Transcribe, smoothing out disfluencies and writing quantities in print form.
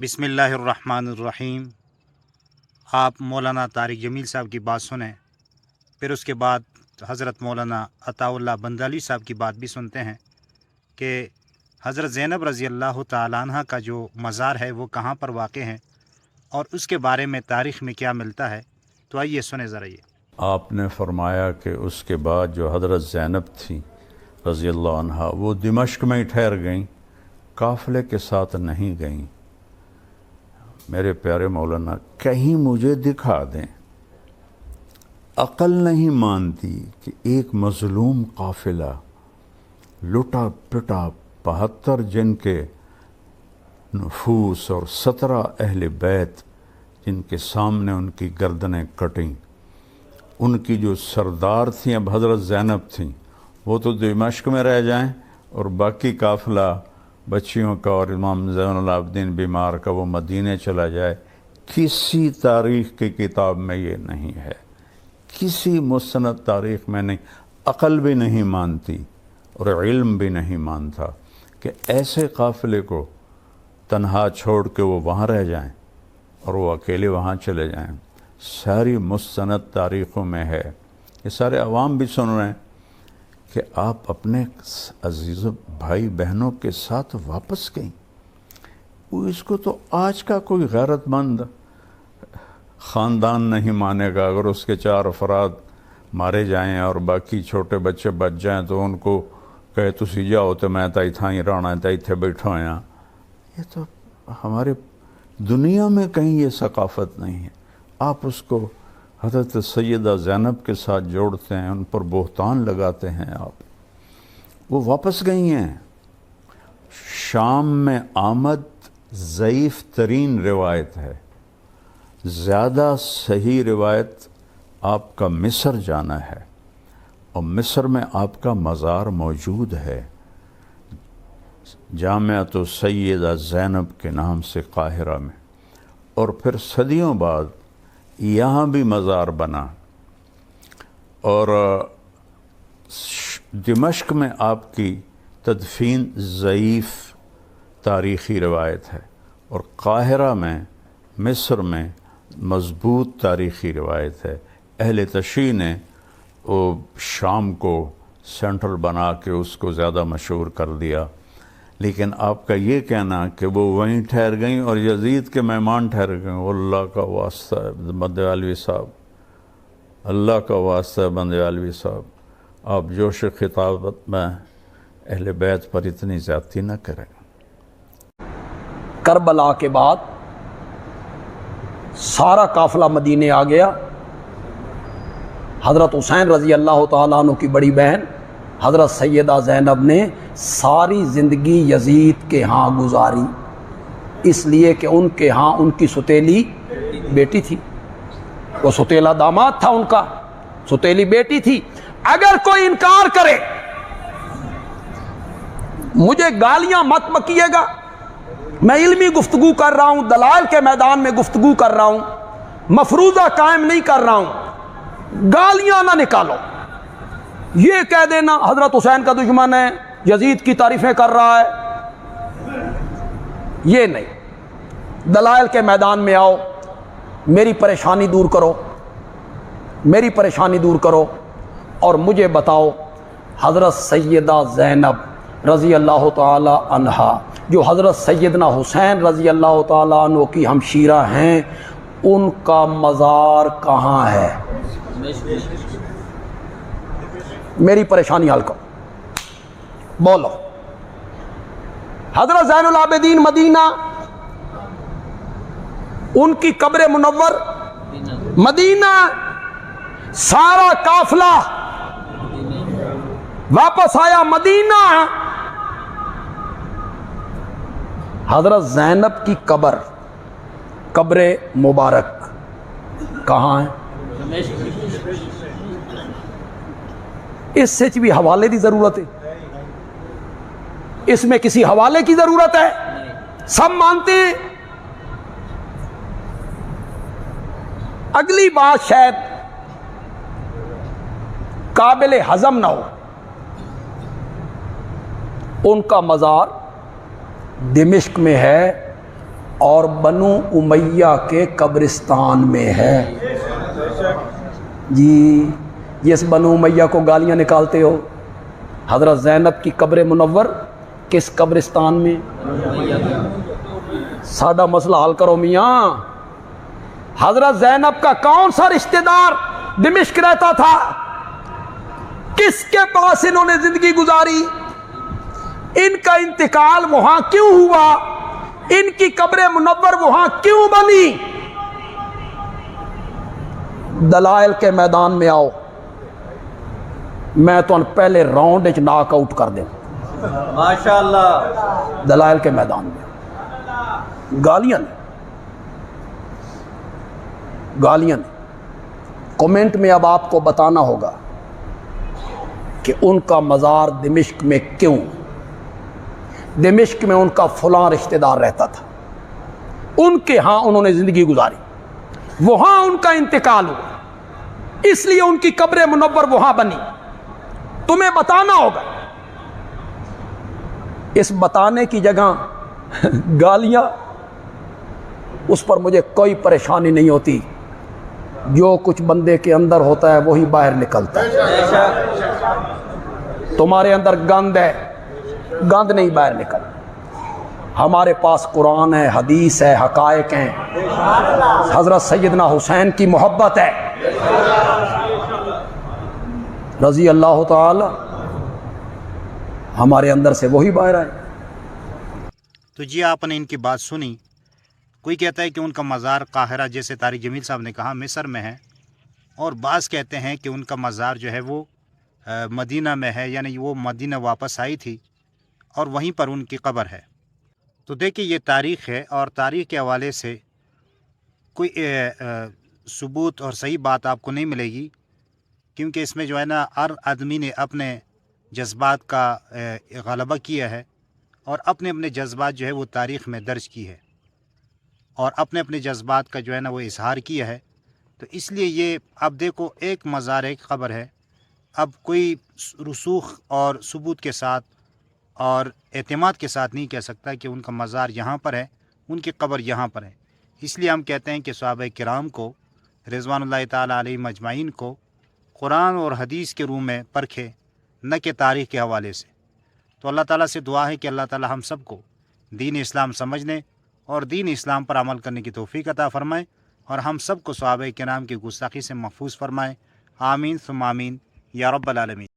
बिस्मिल्लाहिर्रहमानिर्रहीम। आप मौलाना तारिक जमील साहब की बात सुने, फिर उसके बाद हज़रत मौलाना अताउल्लाह बंदाली साहब की बात भी सुनते हैं कि हज़रत ज़ैनब रज़ी अल्लाह तआला अन्हा का जो मज़ार है वो कहाँ पर वाक़ है और उसके बारे में तारीख़ में क्या मिलता है। तो आइए सुने ज़रा ये। आपने फरमाया कि उसके बाद जो हज़रत ज़ैनब थी रज़ी अल्लाह अन्हा वो दिमश्क में ही ठहर गईं, काफ़िले के साथ नहीं गईं। मेरे प्यारे मौलाना, कहीं मुझे दिखा दें, अक़ल नहीं मानती कि एक मज़लूम काफ़िला लुटा पिटा 72 जिनके नफूस और 17 अहले बैत जिनके सामने उनकी गर्दनें कटीं, उनकी जो सरदार थीं अब हज़रत ज़ैनब थीं, वो तो दिमश्क में रह जाएं और बाकी काफ़िला बच्चियों का और इमाम ज़ैनुल आबिदीन बीमार का वो मदीने चला जाए। किसी तारीख़ की किताब में ये नहीं है, किसी मुस्तनद तारीख़ में नहीं। अक़ल भी नहीं मानती और इल्म भी नहीं मानता कि ऐसे काफ़िले को तन्हा छोड़ के वो वहाँ रह जाएं और वो अकेले वहाँ चले जाएं। सारी मुस्तनद तारीख़ों में है। ये सारे अवाम भी सुन रहे हैं कि आप अपने अजीज़ भाई बहनों के साथ वापस गईं। वो इसको तो आज का कोई गैरतमंद ख़ानदान नहीं मानेगा। अगर उसके 4 अफराद मारे जाएं और बाकी छोटे बच्चे बच जाएं तो उनको कहे तुसी जाओ तो मैं तो इतना ही रहना तो इतने बैठा होया। ये तो हमारे दुनिया में कहीं ये सकाफ़त नहीं है। आप उसको हज़रत सैयदा ज़ैनब के साथ जोड़ते हैं, उन पर बोहतान लगाते हैं आप। वो वापस गई हैं। शाम में आमद ज़ईफ़ तरीन रिवायत है। ज़्यादा सही रिवायत आपका मिस्र जाना है और मिस्र में आपका मज़ार मौजूद है, जामिअत सैयदा ज़ैनब के नाम से काहिरा में। और फिर सदियों बाद यहाँ भी मज़ार बना और दिमश्क में आपकी तदफीन ज़ईफ़ तारीख़ी रिवायत है और काहिरा में मिस्र में मज़बूत तारीख़ी रिवायत है। अहले तशरीह ने वो शाम को सेंट्रल बना के उसको ज़्यादा मशहूर कर दिया। लेकिन आपका ये कहना कि वो वहीं ठहर गईं और यजीद के मेहमान ठहर गए, अल्लाह का वास्ता है बंदेवालवी साहब, अल्लाह का वास्ता है बंदेवालवी साहब, आप जोश खिताबत में अहले बैत पर इतनी ज़्यादती न करें। करबला के बाद सारा काफ़िला मदीने आ गया। हज़रत हुसैन रज़ी अल्लाह तआला अन्हु की बड़ी बहन हज़रत सैयदा ज़ैनब ने सारी ज़िंदगी यजीद के यहाँ गुजारी, इसलिए कि उनके यहाँ उनकी सुतेली बेटी थी। वो सुतेला दामाद था उनका, सुतेली बेटी थी। अगर कोई इनकार करे, मुझे गालियां मत बकीएगा, मैं इल्मी गुफ्तगू कर रहा हूँ, दलाल के मैदान में गुफ्तगू कर रहा हूँ, मफरूज़ा कायम नहीं कर रहा हूँ। गालियां ना निकालो। ये कह देना हज़रत हुसैन का दुश्मन है, यजीद की तारीफ़ें कर रहा है, ये नहीं। दलाइल के मैदान में आओ, मेरी परेशानी दूर करो, मेरी परेशानी दूर करो और मुझे बताओ हज़रत सैयदा ज़ैनब रज़ी अल्लाह तआला अन्हा जो हज़रत सैयदना हुसैन रज़ी अल्लाह तआला अन्हु की हमशीरा हैं, उनका मज़ार कहाँ है? मेरी परेशानी हल करो, बोलो। हज़रत ज़ैनुल आबिदीन मदीना, उनकी कब्र मुनव्वर मदीना। सारा काफिला वापस आया मदीना। हज़रत ज़ैनब की कब्र मुबारक कहाँ है? इससे भी हवाले की जरूरत है, इसमें किसी हवाले की जरूरत है? सब मानते हैं। अगली बात शायद काबिल हजम ना हो, उनका मज़ार दिमिश्क में है اور بنو امیہ کے قبرستان میں ہے۔ جی جس بنو امیہ کو گالیاں نکالتے ہو، حضرت زینب کی قبر منور کس قبرستان میں؟ سادہ مسئلہ حل کرو میاں۔ حضرت زینب کا کون سا رشتہ دار دمشق رہتا تھا؟ کس کے پاس انہوں نے زندگی گزاری؟ ان کا انتقال وہاں کیوں ہوا؟ ان کی قبر منور وہاں کیوں بنی؟ دلائل کے میدان میں آؤ، میں تو پہلے راؤنڈ وچ ناک آؤٹ کر دوں۔ ماشاءاللہ۔ دلائل کے میدان میں گالیاں نہیں، گالیاں نہیں۔ کومنٹ میں اب آپ کو بتانا ہوگا کہ ان کا مزار دمشق میں کیوں؟ دمشق میں ان کا فلاں رشتہ دار رہتا تھا، ان کے ہاں انہوں نے زندگی گزاری، وہاں ان کا انتقال ہوا، اس لیے ان کی قبر منور وہاں بنی۔ تمہیں بتانا ہوگا۔ اس بتانے کی جگہ گالیاں، اس پر مجھے کوئی پریشانی نہیں ہوتی۔ جو کچھ بندے کے اندر ہوتا ہے وہی باہر نکلتا ہے۔ تمہارے اندر گند ہے، گند نہیں باہر نکل۔ ہمارے پاس قرآن ہے، حدیث ہے، حقائق ہیں، حضرت سیدنا حسین کی محبت ہے رضی اللہ تعالی، ہمارے اندر سے وہی باہر آئے۔ تو جی آپ نے ان کی بات سنی۔ کوئی کہتا ہے کہ ان کا مزار قاہرہ، جیسے طارق جمیل صاحب نے کہا، مصر میں ہے، اور بعض کہتے ہیں کہ ان کا مزار جو ہے وہ مدینہ میں ہے، یعنی وہ مدینہ واپس آئی تھی اور وہیں پر ان کی قبر ہے۔ تو دیکھیں یہ تاریخ ہے، اور تاریخ کے حوالے سے کوئی ثبوت اور صحیح بات آپ کو نہیں ملے گی، کیونکہ اس میں جو ہے نا ہر آدمی نے اپنے جذبات کا غلبہ کیا ہے، اور اپنے اپنے جذبات جو ہے وہ تاریخ میں درج کی ہے، اور اپنے اپنے جذبات کا جو ہے نا وہ اظہار کیا ہے۔ تو اس لیے یہ اب دیکھو ایک مزار ایک قبر ہے، اب کوئی رسوخ اور ثبوت کے ساتھ اور اعتماد کے ساتھ نہیں کہہ سکتا کہ ان کا مزار یہاں پر ہے، ان کی قبر یہاں پر ہے۔ اس لیے ہم کہتے ہیں کہ صحابہ کرام کو رضوان اللہ تعالیٰ علیہ مجمعین کو قرآن اور حدیث کے روح میں پرکھے، نہ کہ تاریخ کے حوالے سے۔ تو اللہ تعالیٰ سے دعا ہے کہ اللہ تعالیٰ ہم سب کو دین اسلام سمجھنے اور دین اسلام پر عمل کرنے کی توفیق عطا فرمائے، اور ہم سب کو صحابہ کرام کی گستاخی سے محفوظ فرمائے۔ آمین ثم آمین یا رب العالمین۔